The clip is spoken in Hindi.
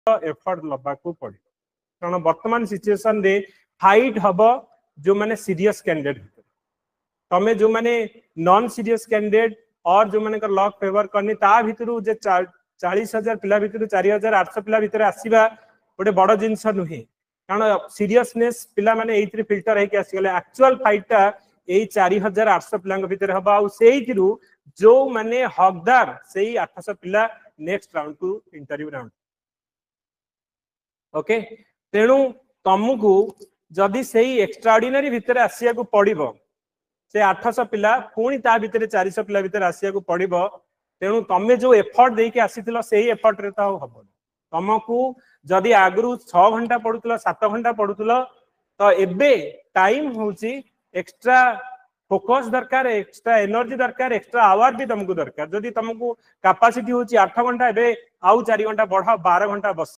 एफर्ट लबाकू पड़े कारण वर्तमान सिचुएशन रे फाइट हम जो माने सीरियस कैंडिडेट तमें जो माने नॉन सीरियस कैंडिडेट और जो माने लक फेवर करनी ता भितर जे 40,000 पिला भितर 4,800 पिला भितर आसीबा गोटे बड़ जिनस नुहे कारण सीरियसनेस पिला माने एइथि फिल्टर हेकि आसीगले एक्चुअल फाइटटा एई 4,800 पिला भितर हबा आ सेइथिरु जो माने हकदार सेई 800 पिला नेक्स्ट राउंड को इंटरव्यू राउंड ओके तेणु तुमको जदि सेई एक्स्ट्राऑर्डिनरी भितर आसिया को पड़िबो से 800 पिला पुणी ता भितर 400 पिला भितर आसिया को पड़िबो तेणु तमे जो एफर्ट देके आसीथिलो सेई एफर्ट रे तो हबो तुमको जदि आगरु 6 घंटा पढुतलो 7 घंटा पढुतलो तो एबे टाइम होची एक्स्ट्रा फोकस दरकार एक्स्ट्रा एनर्जी दरकार एक्स्ट्रा आवर भी तुमको दरकार जदि तुमको कैपेसिटी होची 8 घंटा एबे आउ 4 घंटा बढ़ा 12 घंटा बस